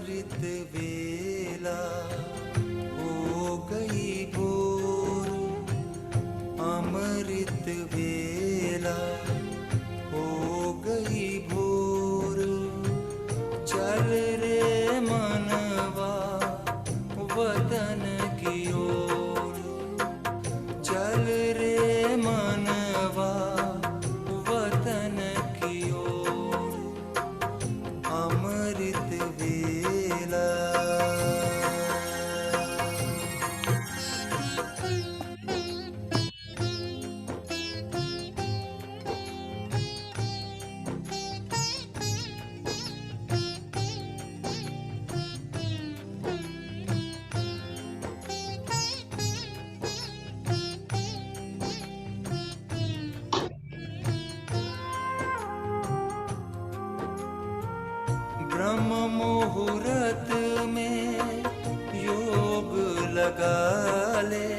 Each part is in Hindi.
अमृत वेला हो गई भोर, अमृत वेला हो गई भोर। चल रे मनवा वतन की ओर, चल रे मनवा वतन की ओर। अमृत वेला ब्रह्म मुहूर्त में योग लगा ले,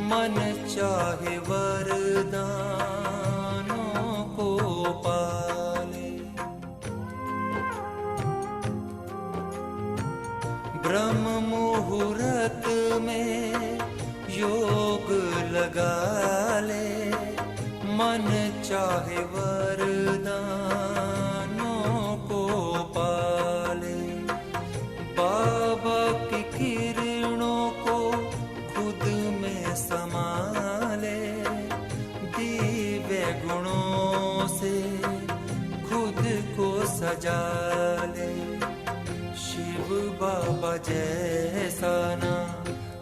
मन चाहे वरदानों को पाले। ब्रह्म मुहूर्त में योग लगा ले, मन चाहे वरदानों को पाले। बाबा की किरणों को खुद में समाले, दिव्य गुणों से खुद को सजा ले। शिव बाबा जैसा ना,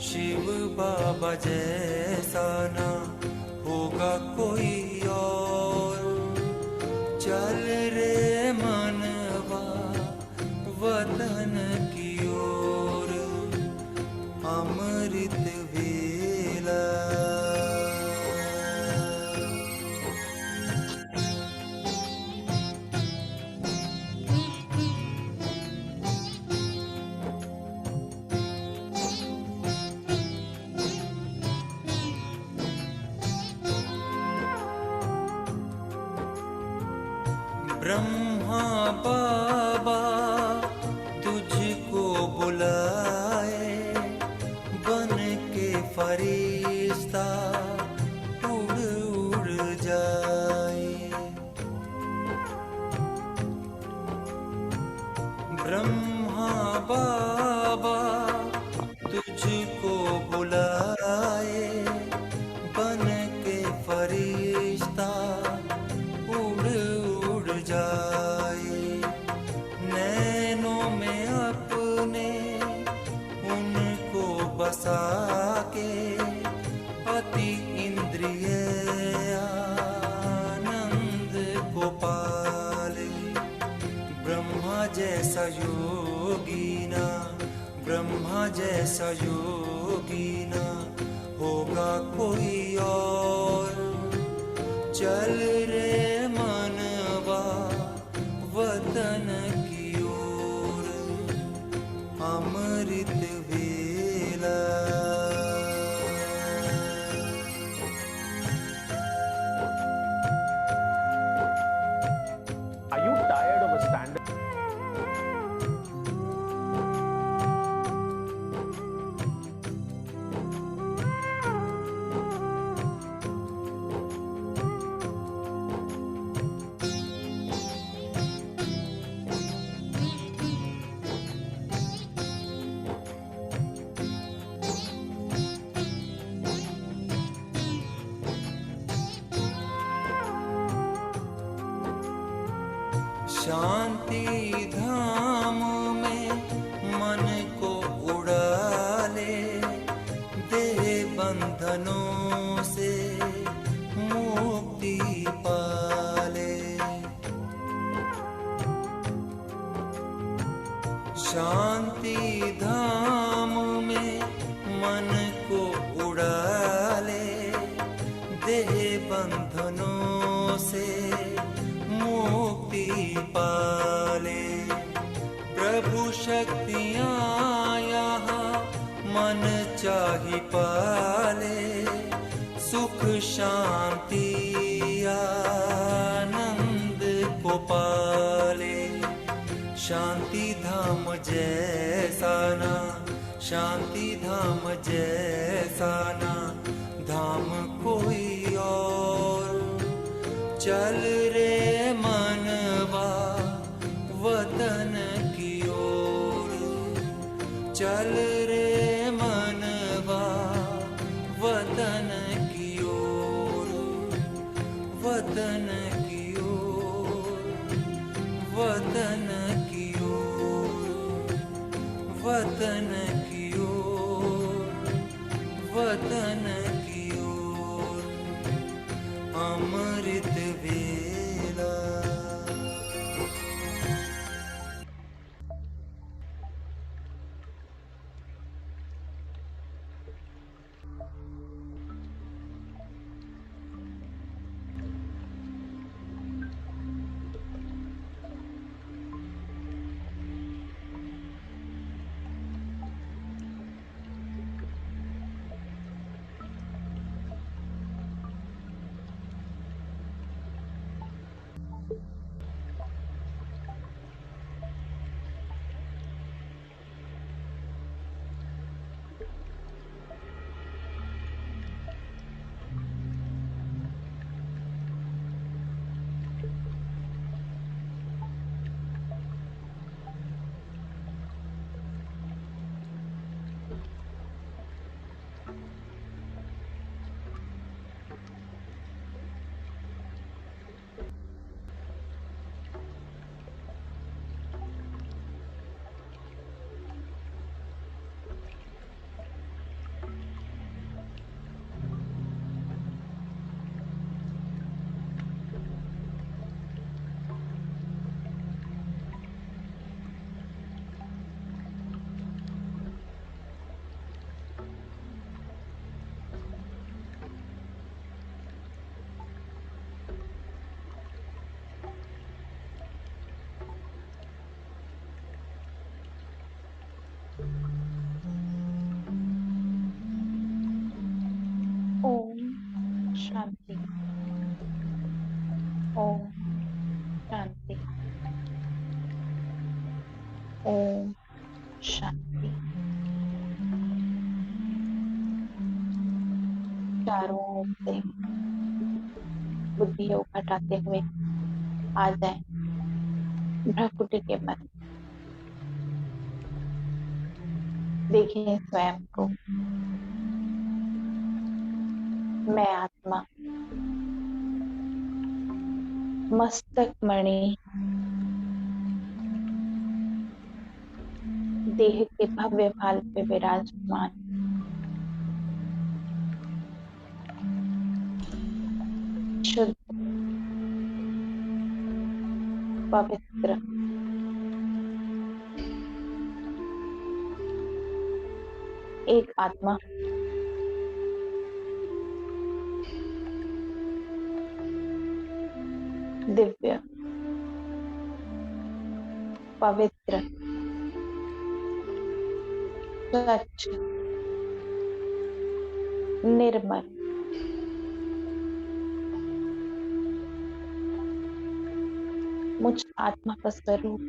शिव बाबा जैसा ना होगा कोई और। चल रे मनवा वतन की ओर। अमृत वेला ब्रह्मा बाबा तुझको बुलाए, बन के फरिश्ता उड़ उड़ जाए। ब्रह्मा बाबा तुझको बुलाए, बन के फरिश्ता उड़ उड़ जाए। नैनों में अपने उनको बसा के, अति इंद्रिय आनंद को पाले। ब्रह्मा जैसा योगी ना, ब्रह्मा जैसा योगी ना होगा कोई और। चल रे मनवा वतन की ओर। अमृत वेला Are you tired of a standard? शांति धाम में मन को उड़ा ले, दे बंधनों से मुक्ति पाले। शांति धाम में मन को उड़ा ले, दे बंधनों से मुक्ति पाले। प्रभु शक्तियाँ यहाँ मन चाही पाले, सुख शांति आनंद को पाले। शांति धाम जैसा ना, शांति धाम जैसा ना धाम कोई और। चल रे मनवा वतन की ओर, चल रे मनवा वतन की ओर, वतन की ओर, वतन की ओर, वतन की ओर, वतन की ओर। अमृत वेला। ओम शांति। ओम शांति। ओम शांति। चारों ओर से बुद्धि योग हटाते हुए आ जाए भ्रकुटी के मध्य। देखें स्वयं को। मैं आत्मा मस्तक मणि देह के भव्य भाल पे विराजमान, शुद्ध पवित्र एक आत्मा दिव्य पवित्र स्वच्छ निर्मल मुझ आत्मा का स्वरूप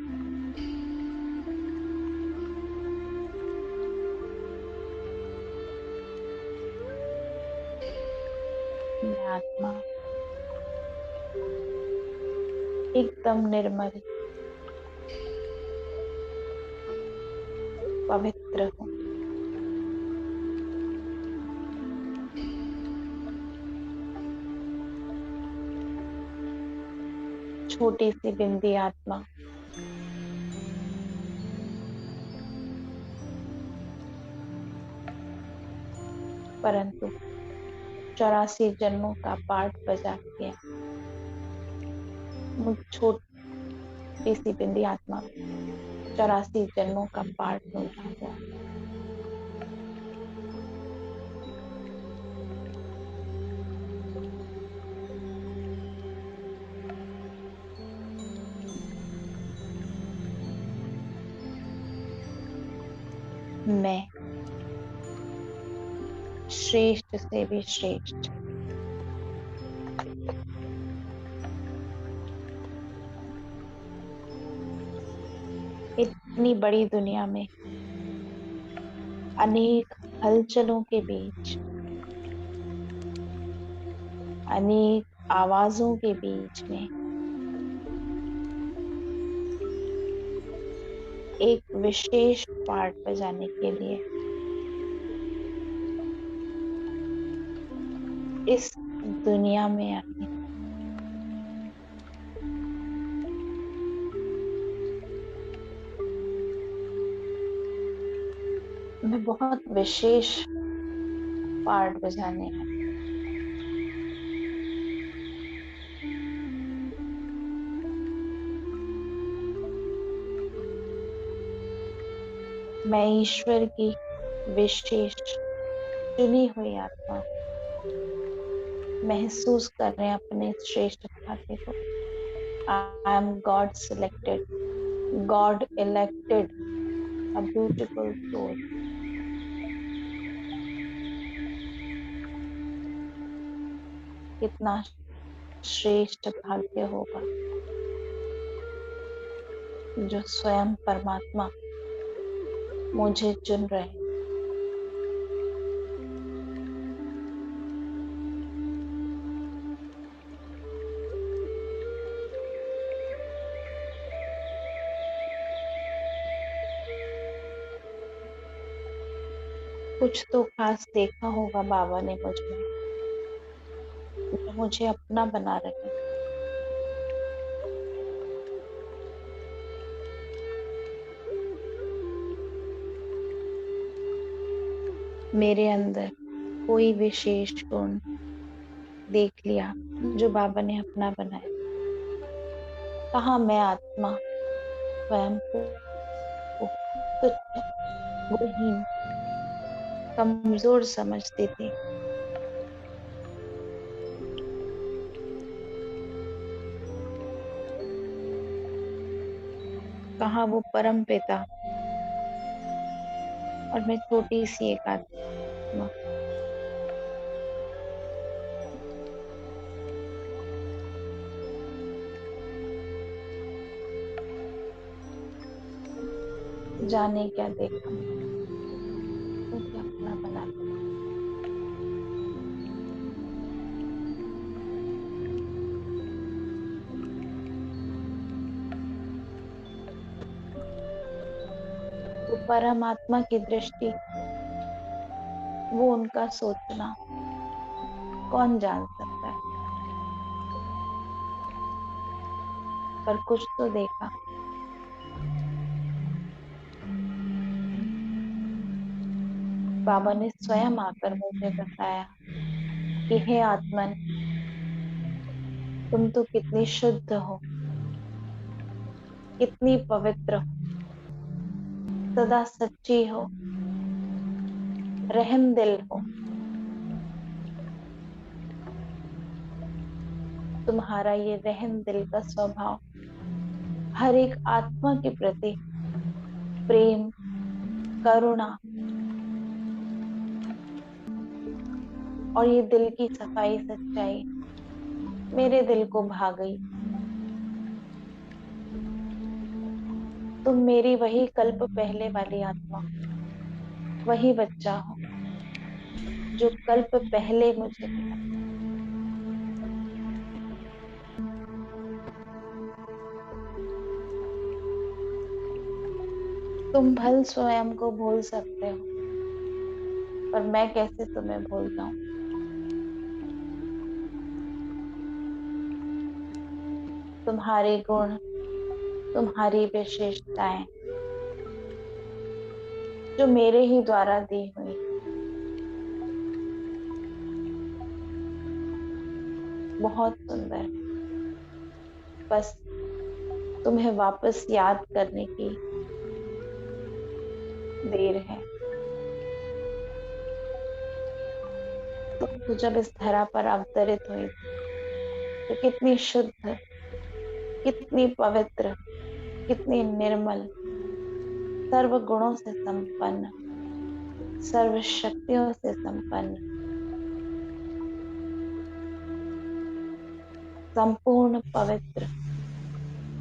मैं आत्मा एकदम निर्मल पवित्र हूँ। छोटी सी बिंदी आत्मा परंतु 84 जन्मों का पाठ बजा के मुझ छोटी सी बिंदी आत्मा 84 जन्मों का पाठ लौटा हुआ। मैं श्रेष्ठ से भी श्रेष्ठ इतनी बड़ी दुनिया में अनेक हलचलों के बीच, अनेक आवाजों के बीच में एक विशेष पार्ट बजाने के लिए इस दुनिया में आई। मैं बहुत विशेष पार्ट बजाने आई। मैं ईश्वर की विशेष चुनी हुई आत्मा महसूस कर रहे हैं अपने श्रेष्ठ भाग्य को। I am God selected, God elected, a beautiful soul. कितना श्रेष्ठ भाग्य होगा जो स्वयं परमात्मा मुझे चुन रहे हैं। कुछ तो खास देखा होगा बाबा ने मुझ में, जो मुझे अपना बना रहे हैं। मेरे अंदर कोई विशेष गुण देख लिया जो बाबा ने अपना बनाया। कहा मैं आत्मा स्वयं को तुच्छ, गुणहीन, कमजोर समझती थी। कहा वो परम पिता और मैं छोटी सी एक आत्मा। जाने क्या देखा, मुझे अपना बना लिया। वो परमात्मा की दृष्टि, वो उनका सोचना कौन जान सकता है। पर कुछ तो देखा। बाबा ने स्वयं आकर मुझे बताया कि हे आत्मन, तुम तो कितनी शुद्ध हो, कितनी पवित्र हो, सदा सच्ची हो, रहम दिल हो। तुम्हारा ये रहम दिल का स्वभाव हर एक आत्मा के प्रति प्रेम, करुणा और ये दिल की सफाई, सच्चाई मेरे दिल को भा गई। तुम मेरी वही कल्प पहले वाली आत्मा, वही बच्चा हो जो कल्प पहले मुझे मिला। तुम भल स्वयं को भूल सकते हो, पर मैं कैसे तुम्हें भूल जाऊं। तुम्हारे गुण, तुम्हारी विशेषताएं जो मेरे ही द्वारा दी हुई, बहुत सुंदर। बस तुम्हें वापस याद करने की देर है। तुम तो जब इस धरा पर अवतरित हुई तो कितनी शुद्ध, कितनी पवित्र, कितनी निर्मल, सर्व गुणों से संपन्न, सर्व शक्तियों से संपन्न, संपूर्ण पवित्र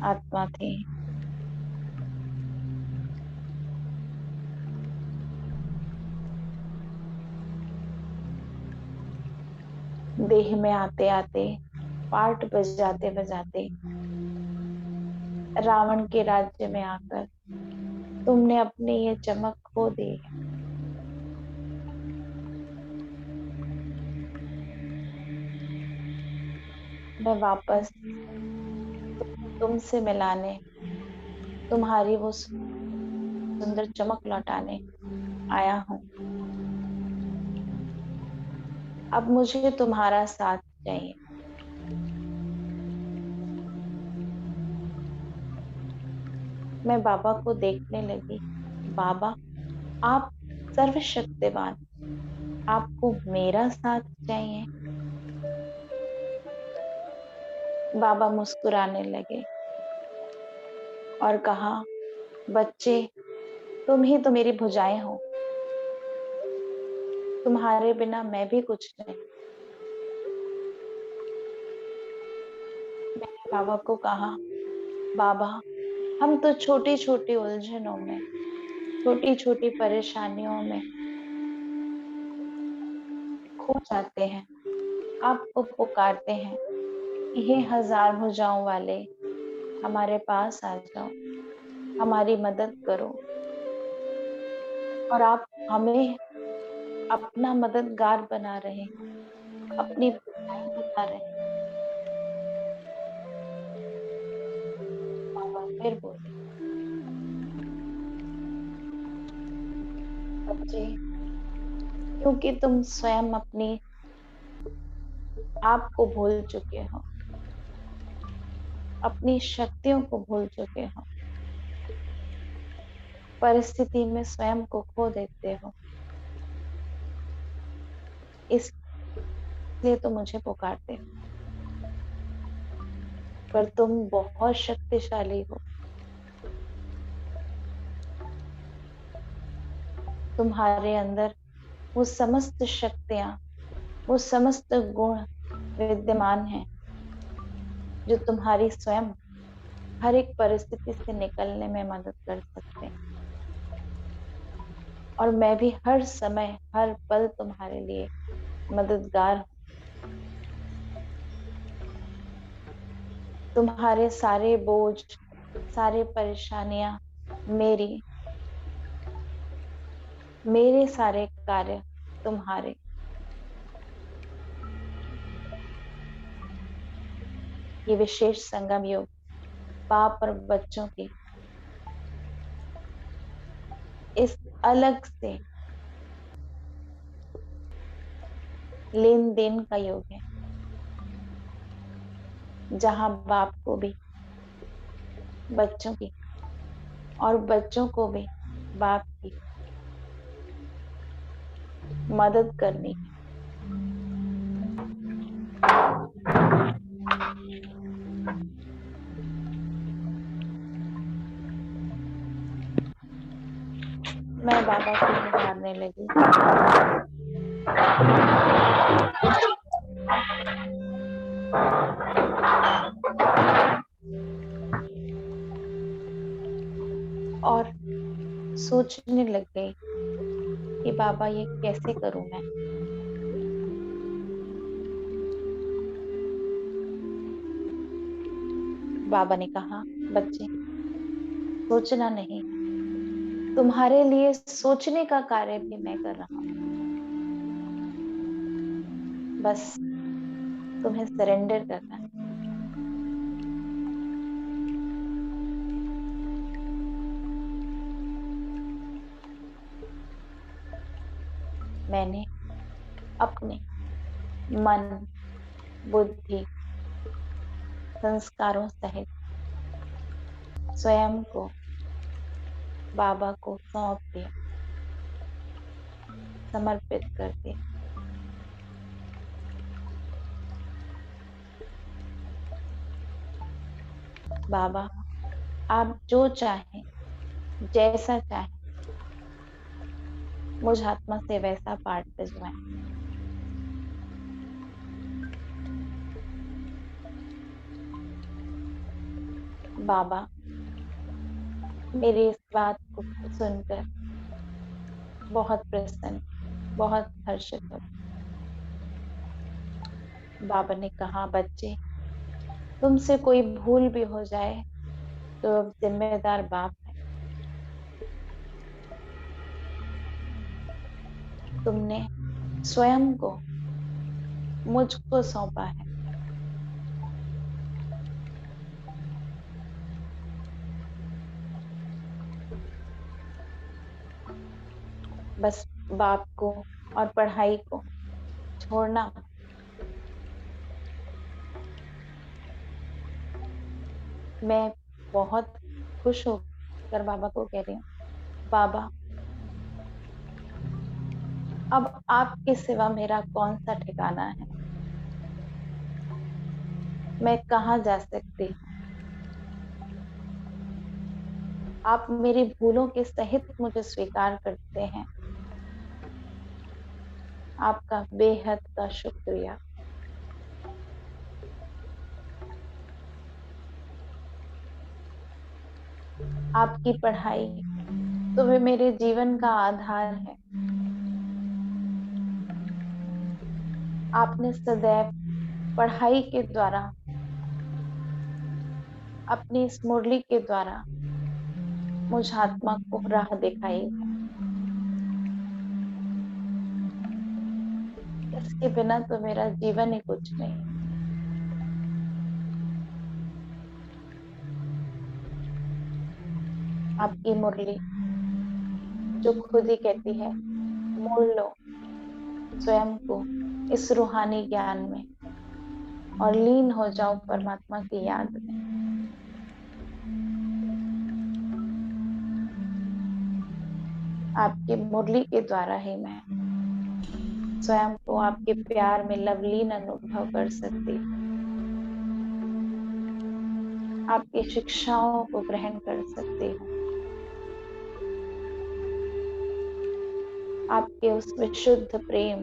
आत्मा थी। देह में आते आते, पार्ट बजाते बजाते, रावण के राज्य में आकर तुमने अपनी ये चमक खो दी है। मैं वापस तुमसे मिलाने, तुम्हारी वो सुंदर चमक लौटाने आया हूँ। अब मुझे तुम्हारा साथ चाहिए। मैं बाबा को देखने लगी। बाबा, आप सर्वशक्तिमान, आपको मेरा साथ चाहिए। बाबा मुस्कुराने लगे और कहा, बच्चे, तुम ही तो मेरी भुजाएं हो। तुम्हारे बिना मैं भी कुछ नहीं। मैंने बाबा को कहा, बाबा, हम तो छोटी छोटी उलझनों में, छोटी छोटी परेशानियों में खो जाते हैं। आपको पुकारते हैं, ये हजार भुजाओं वाले, हमारे पास आ जाओ, हमारी मदद करो। और आप हमें अपना मददगार बना रहे हैं, अपनी भुजाएं बना रहे हैं। बाबा फिर बोले, बच्चे, क्योंकि तुम स्वयं अपनी आप को भूल चुके हो, अपनी शक्तियों को भूल चुके हो, परिस्थिति में स्वयं को खो देते हो, इसलिए तो मुझे पुकारते हो। पर तुम बहुत शक्तिशाली हो। तुम्हारे अंदर वो समस्त शक्तियां, वो समस्त गुण विद्यमान हैं, जो तुम्हारी स्वयं हर एक परिस्थिति से निकलने में मदद कर सकते हैं। और मैं भी हर समय, हर पल तुम्हारे लिए मददगार हूँ। तुम्हारे सारे बोझ, सारे परेशानियां मेरी, मेरे सारे कार्य तुम्हारे। ये विशेष संगम योग बाप और बच्चों की इस अलग से लेन देन का योग है, जहां बाप को भी बच्चों की और बच्चों को भी बाप की मदद करनी है। मैं बाबा को निहारने लगी। और सोचने लग गई कि बाबा, ये कैसे करूं मैं। बाबा ने कहा, बच्चे, सोचना नहीं, तुम्हारे लिए सोचने का कार्य भी मैं कर रहा हूं। बस तुम्हें सरेंडर करना है। मैंने अपने मन, बुद्धि, संस्कारों सहित स्वयं को बाबा को सौंप दिया, समर्पित कर दिया। बाबा, आप जो चाहें, जैसा चाहें, मुझ आत्मा से वैसा पाठ भिजवाएं। बाबा मेरी इस बात को सुनकर बहुत प्रसन्न, बहुत हर्षित हो। बाबा ने कहा, बच्चे, तुमसे कोई भूल भी हो जाए तो अब जिम्मेदार बाप है। तुमने स्वयं को मुझको सौंपा है। बस बाप को और पढ़ाई को छोड़ना मत। मैं बहुत खुश होकर बाबा को कह रही हूँ, बाबा, अब आपके सिवा मेरा कौन सा ठिकाना है? मैं कहाँ जा सकती हूँ? आप मेरी भूलों के सहित मुझे स्वीकार करते हैं। आपका बेहद का शुक्रिया। आपकी पढ़ाई तो वे मेरे जीवन का आधार है। आपने सदैव पढ़ाई के द्वारा, अपनी इस मुरली के द्वारा मुझ आत्मा को राह दिखाई है। इसके बिना तो मेरा जीवन ही कुछ नहीं। आपकी मुरली जो खुद ही कहती है, मोड़ लो स्वयं को इस रूहानी ज्ञान में और लीन हो जाओ परमात्मा की याद में। आपकी मुरली के द्वारा ही मैं स्वयं को आपके प्यार में लवलीन अनुभव कर सकती हूँ। आपकी शिक्षाओं को ग्रहण कर सकती हूँ। आपके उस विशुद्ध प्रेम,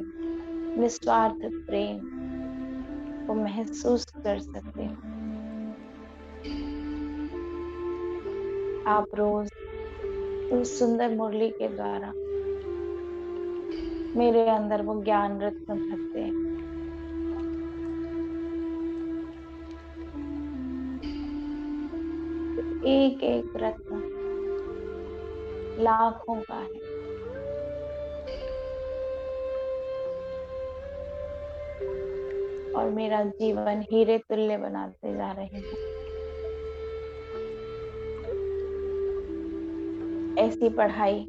निस्वार्थ प्रेम को महसूस कर सकती हूँ। आप रोज उस सुंदर मुरली के द्वारा मेरे अंदर वो ज्ञान रत्न भरते हैं। एक एक रत्न लाखों का है। और मेरा जीवन हीरे तुल्य बनाते जा रहे हैं। ऐसी पढ़ाई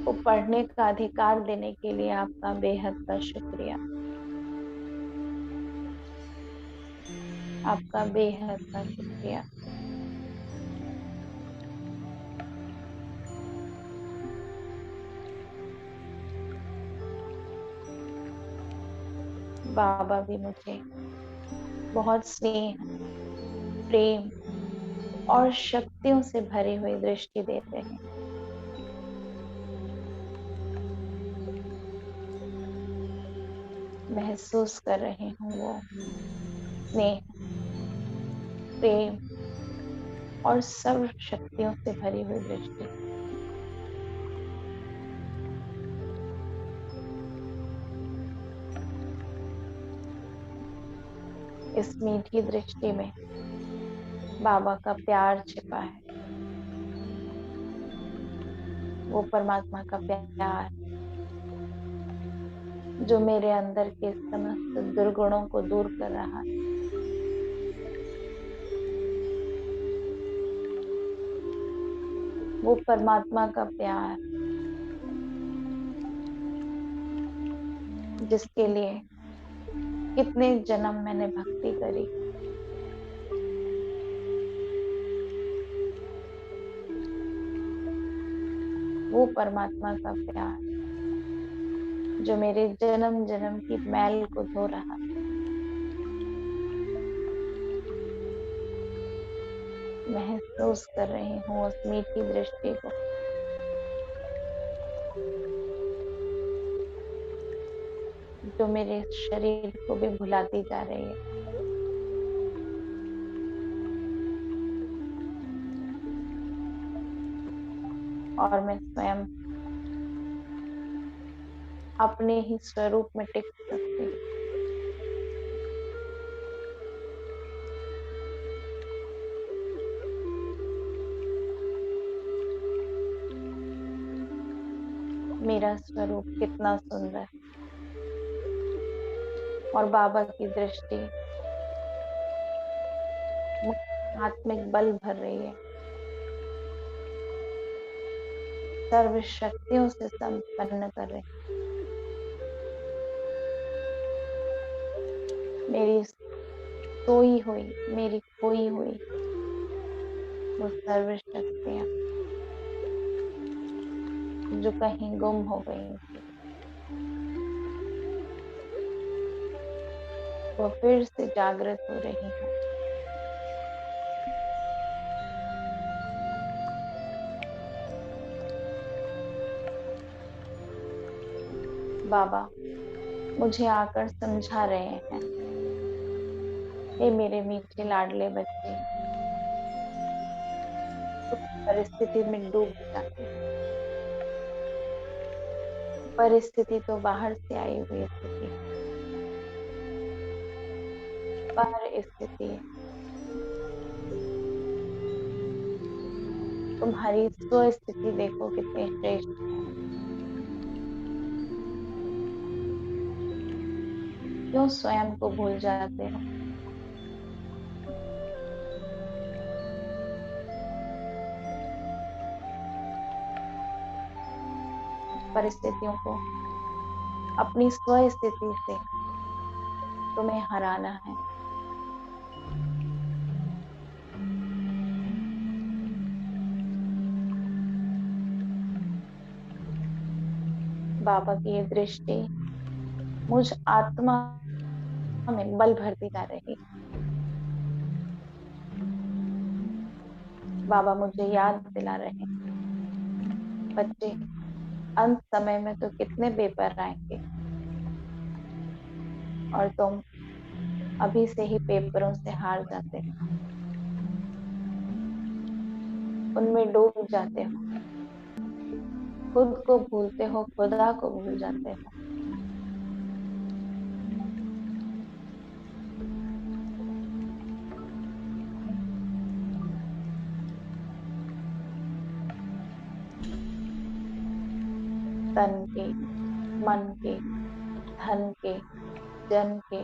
को पढ़ने का अधिकार देने के लिए आपका बेहद का शुक्रिया। आपका बेहद का शुक्रिया। बाबा भी मुझे बहुत स्नेह, प्रेम और शक्तियों से भरी हुई दृष्टि देते हैं। महसूस कर रही हूँ वो स्नेह, प्रेम और सर्व शक्तियों से भरी हुई दृष्टि। इस मीठी दृष्टि में बाबा का प्यार छिपा है। वो परमात्मा का प्यार जो मेरे अंदर के समस्त दुर्गुणों को दूर कर रहा है। वो परमात्मा का प्यार जिसके लिए कितने जन्म मैंने भक्ति करी। वो परमात्मा का प्यार जो मेरे जन्म जन्म की मैल को धो रहा है। महसूस कर रही हूँ उस मीठी दृष्टि को। जो मेरे शरीर को भी भुलाती जा रही है। और मैं स्वयं अपने ही स्वरूप में टिक सकती हूँ। मेरा स्वरूप कितना सुंदर, और बाबा की दृष्टि मुझे आत्मिक बल भर रही है, सर्व शक्तियों से संपन्न कर रही है। मेरी सोई हुई, मेरी खोई हुई वो सर्व शक्तियां जो कहीं गुम हो गई थी, वो फिर से जागृत हो रही है। बाबा मुझे आकर समझा रहे हैं, हे मेरे मीठे लाडले बच्चे, तुम परिस्थिति में डूब जाते हो। परिस्थिति तो बाहर से आई हुई स्थिति है, बाहर स्थिति है। तुम्हारी स्व स्थिति देखो कितनी श्रेष्ठ है। क्यों स्वयं को भूल जाते हो? परिस्थितियों को अपनी स्व स्थिति से तुम्हें हराना है। बाबा की ये दृष्टि मुझ आत्मा में बल भरती जा रही। बाबा मुझे याद दिला रहे, बच्चे अंत समय में तो कितने पेपर आएंगे और तुम अभी से ही पेपरों से हार जाते हो, उनमें डूब जाते हो, खुद को भूलते हो, खुदा को भूल जाते हो। तन के, मन के, धन के, जन के,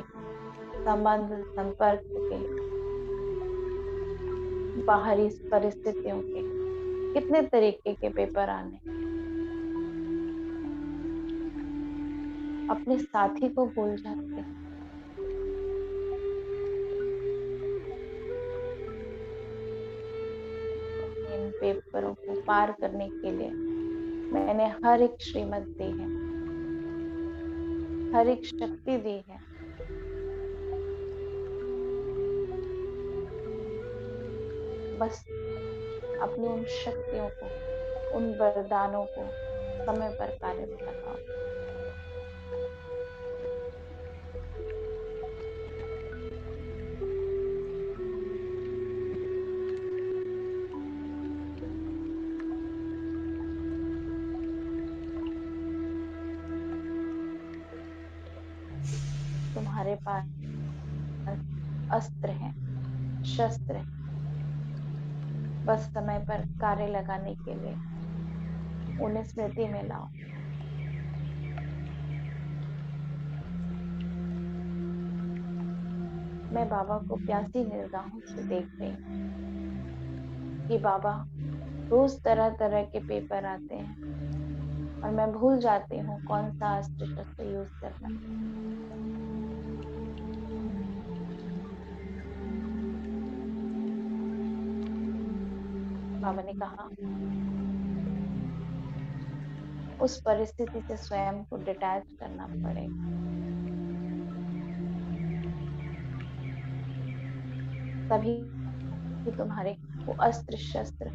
संबंध संपर्क के, बाहरी परिस्थितियों के, कितने तरीके के पेपर आने। अपने साथी को भूल जाते हो। इन पेपरों को पार करने के लिए मैंने हर एक श्रीमत दी है, हर एक शक्ति दी है। बस अपनी उन शक्तियों को, उन वरदानों को समय पर कार्य में लगाओ। तुम्हारे पास अस्त्र हैं, शस्त्र हैं, बस समय पर कार्य लगाने के लिए उन्हें स्मृति में लाओ। मैं बाबा को प्यासी निगाहों से देख रही हूँ कि बाबा रोज तरह तरह के पेपर आते हैं और मैं भूल जाती हूँ कौन सा अस्त्र शस्त्र यूज करना। बाबा ने कहा उस परिस्थिति से स्वयं को डिटैच करना पड़ेगा। तभी तुम्हारे वो अस्त्र शस्त्र,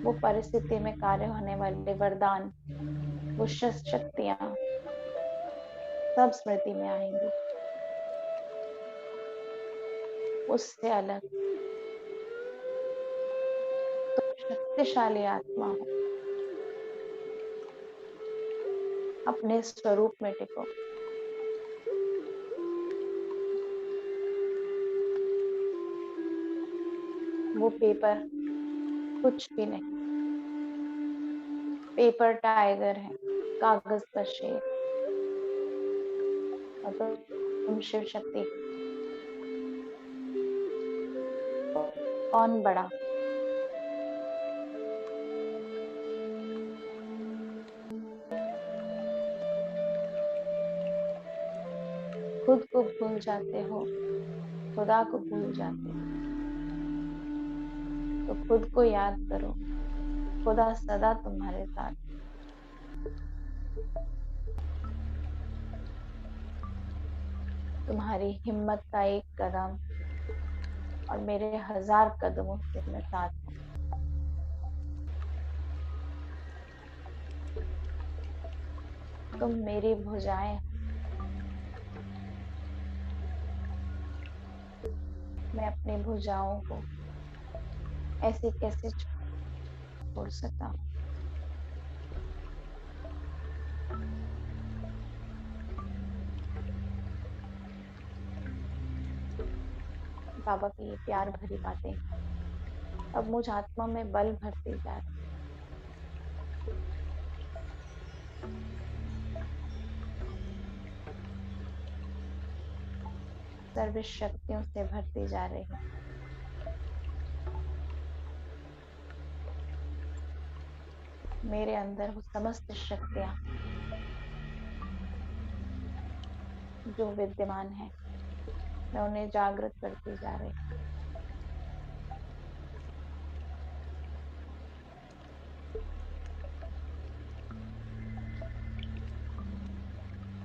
वो परिस्थिति में कार्य होने वाले वरदान, वो शक्तियां सब स्मृति में आएंगी। उससे अलग तो शक्तिशाली आत्मा हो, अपने स्वरूप में टिको। वो पेपर कुछ भी नहीं, पेपर टाइगर है, कागज का शेर और तुम शिव शक्ति कौन बड़ा। खुद को भूल जाते हो, खुदा को भूल जाते हो। तो खुद को याद करो, खुदा सदा तुम्हारे साथ। तुम्हारी हिम्मत का एक कदम और मेरे 1000 कदमों से मैं साथ हूँ। तुम मेरी भुजाएं, मैं अपनी भुजाओं को ऐसे कैसे छोड़ सकता हूँ। बाबा की ये प्यार भरी बातें अब मुझ आत्मा में बल भरती जा रही, सर्व शक्तियों से भरती जा रही। मेरे अंदर वो समस्त शक्तियां जो विद्यमान है, मैं उन्हें जागृत करती जा रही।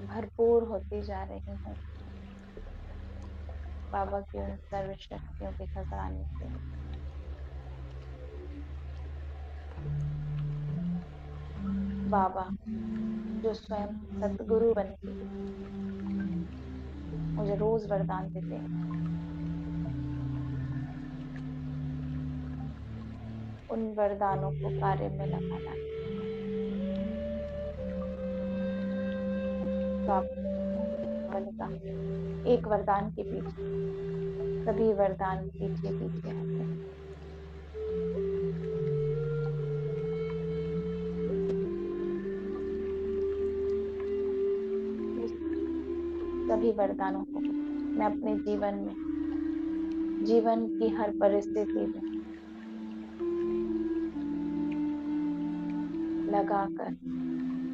भरपूर होती जा रही हूँ बाबा की उन सर्व शक्तियों के खजाने से। बाबा जो स्वयं सतगुरु बन के मुझे रोज वरदान देते हैं, उन वरदानों को कार्य में लगाना। बाबा ने कहा, एक वरदान के पीछे सभी वरदान पीछे पीछे आते हैं। उस सभी वरदानों को मैं अपने जीवन में, जीवन की हर परिस्थिति में लगाकर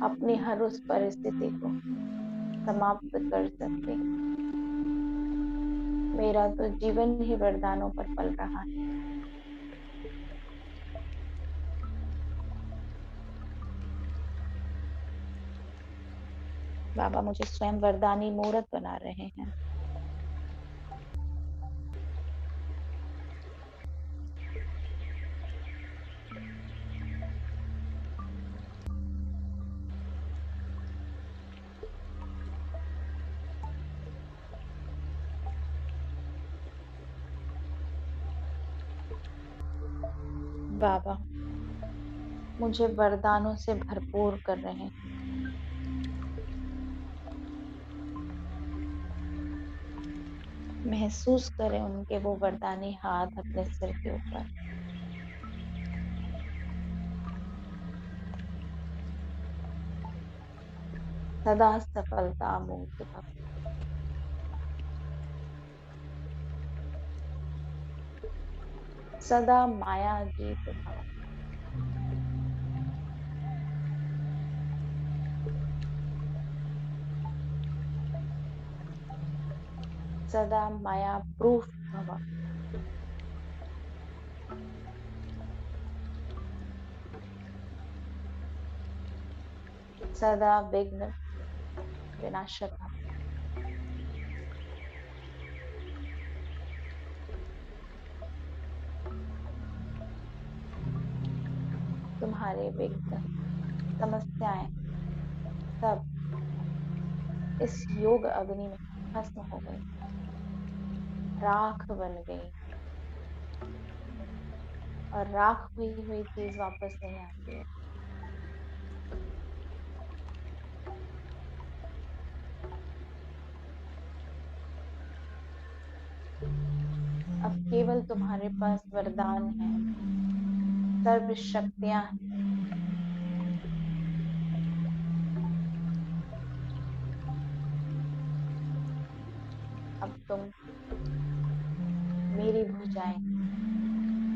अपनी हर उस परिस्थिति को समाप्त कर सकते हैं। मेरा तो जीवन ही वरदानों पर पल रहा है। बाबा मुझे स्वयं वरदानी मूर्त बना रहे हैं। बाबा मुझे वरदानों से भरपूर कर रहे हैं। महसूस करें उनके वो वरदानी हाथ अपने सिर के ऊपर। सदा सफलता मूर्त भव, सदा माया जीत भव, सदा माया प्रूफ भव, सदा विघ्न विनाशक भव। तुम्हारे विघ्न समस्याएं सब इस योग अग्नि में भस्म हो गई, राख बन गई। और राख हुई हुई चीज वापस नहीं आती है। अब केवल तुम्हारे पास वरदान है, सर्व शक्तियां हैं। अब तुम मेरी भुजाएं,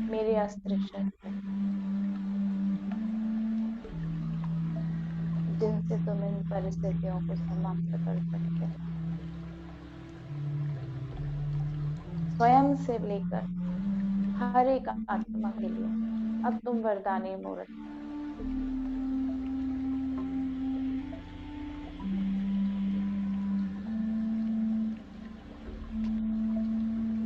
मेरे अस्त्र शस्त्र, जिनसे तुम इन परिस्थितियों को समाप्त कर सकते हो। स्वयं से लेकर हर एक आत्मा के लिए अब तुम वरदानी मूर्त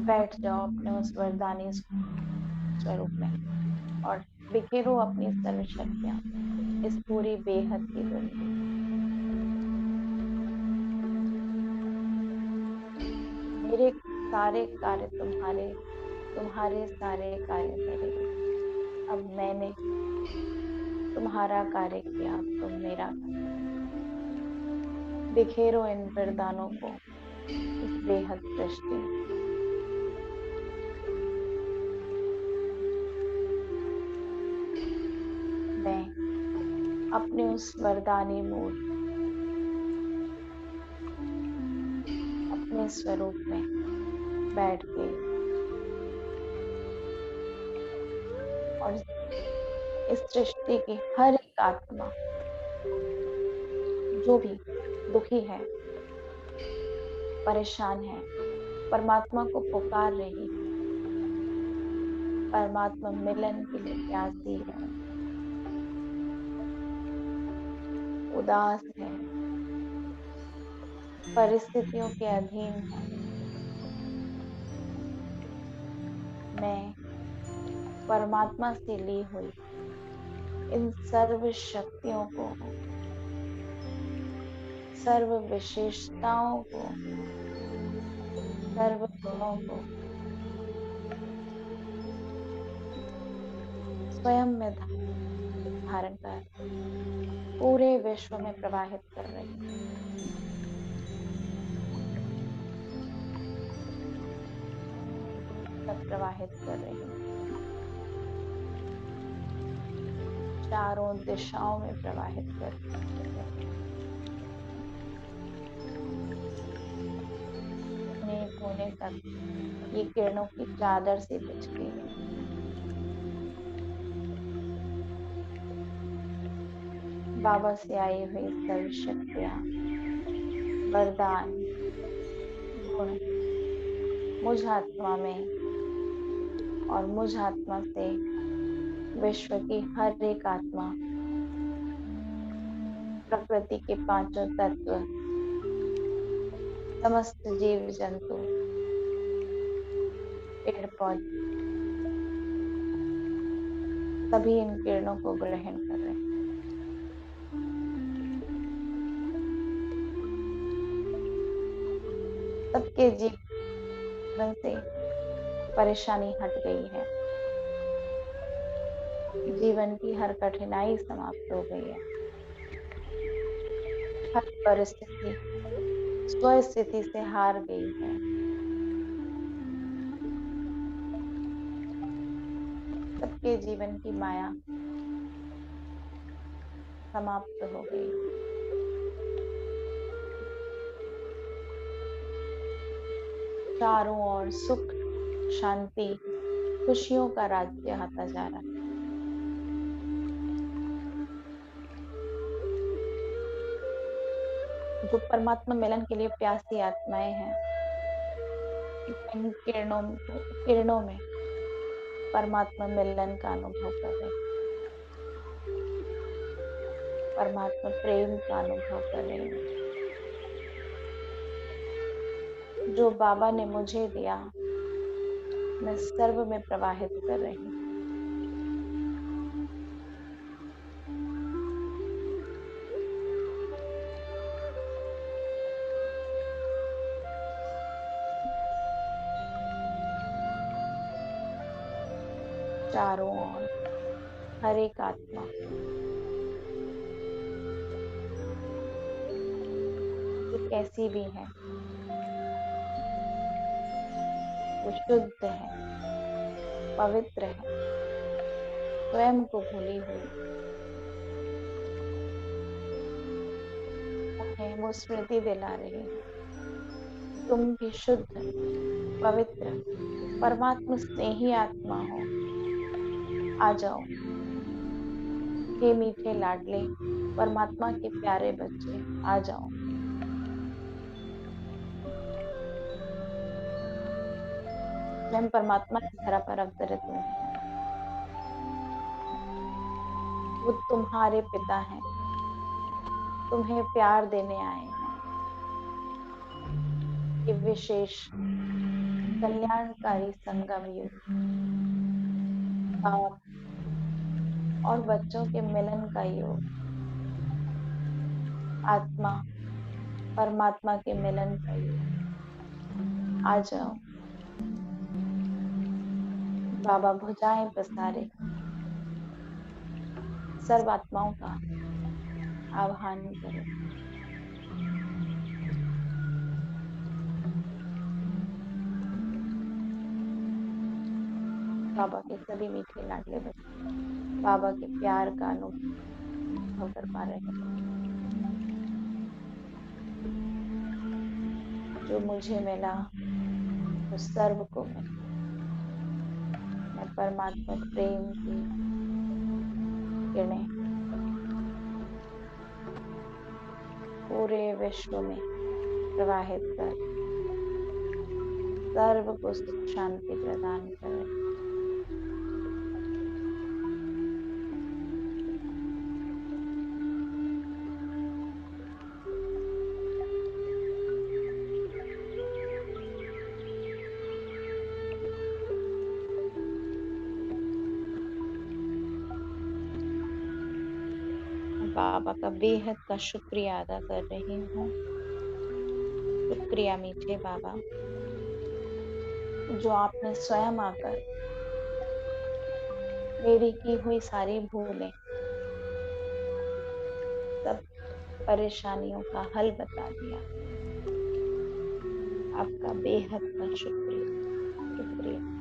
बैठ जाओ अपने उस वरदानी स्वरूप में और बिखेरो अपनी सर्वशक्तियां इस पूरी बेहद की दुनिया। मेरे सारे कार्य तुम्हारे सारे कार्य मेरे। अब मैंने तुम्हारा कार्य किया, अब तुम मेरा कार्य। बिखेरो इन वरदानों को इस बेहद सृष्टि में। मैं अपने उस वरदानी मूर्त अपने स्वरूप में बैठ के और इस सृष्टि की हर एक आत्मा जो भी दुखी है, परेशान है, परमात्मा को पुकार रही है, परमात्मा मिलन के लिए प्यासी है, उदास है, परिस्थितियों के अधीन है, मैं परमात्मा से ली हुई इन सर्व शक्तियों को, सर्व विशेषताओं को, सर्व गुणों को स्वयं में धारण कर पूरे विश्व में प्रवाहित कर रही, सब प्रवाहित कर रही, चारों दिशाओं में प्रवाहित कर रही, कोने कोने तक ये किरणों की चादर से बिछ गई है। बाबा से आई हुई सर्व शक्तियां, वरदान, गुण मुझ आत्मा में और मुझ आत्मा से विश्व की हर एक आत्मा, प्रकृति के पांचों तत्व, समस्त जीव जंतु, पेड़ पौधे सभी इन किरणों को ग्रहण कर रहे हैं। सबके जीवन से परेशानी हट गई है, जीवन की हर कठिनाई समाप्त हो गई है, हर परिस्थिति स्वस्थिति से हार गई है। सबके जीवन की माया समाप्त हो गई। चारों ओर सुख, शांति, खुशियों का राज्य आता जा रहा है। जो परमात्मा मिलन के लिए प्यासी आत्माएं हैं, इन किरणों में परमात्मा मिलन का अनुभव कर रहे हैं, परमात्मा प्रेम का अनुभव कर रहे हैं। जो बाबा ने मुझे दिया, मैं सर्व में प्रवाहित कर रही हूँ। चारों ओर हर एक आत्मा कैसी भी है, वो शुद्ध है, पवित्र है, स्वयं को भूली हुई, उन्हें वो स्मृति दिला रही है तुम भी शुद्ध, पवित्र, परमात्मा स्नेही आत्मा हो। आ जाओ, हे मीठे लाडले परमात्मा के प्यारे बच्चे, आ जाओ। स्वयं परमात्मा इस धरा पर अवतरित हुए हैं। वो तुम्हारे पिता हैं, तुम्हें प्यार देने आए हैं। ये विशेष कल्याणकारी संगम युग बाप और बच्चों के मिलन का योग, आत्मा परमात्मा के मिलन का योग। आ जाओ, बाबा भुजाएं पसारे सर्व आत्माओं का आह्वान करें। बाबा के सभी मीठे लाडले बच्चे बाबा के प्यार का अनुभव कर पा रहे हैं। जो मुझे मिला वो सर्व को मिला। मैं परमात्मा प्रेम की किरणें पूरे विश्व में प्रवाहित कर सर्व को सुख शांति प्रदान कर रहे हैं। बाबा का बेहद का शुक्रिया अदा कर रही हूँ। शुक्रिया मीठे बाबा, जो आपने स्वयं आकर मेरी की हुई सारी भूलें, सब परेशानियों का हल बता दिया। आपका बेहद का शुक्रिया, शुक्रिया।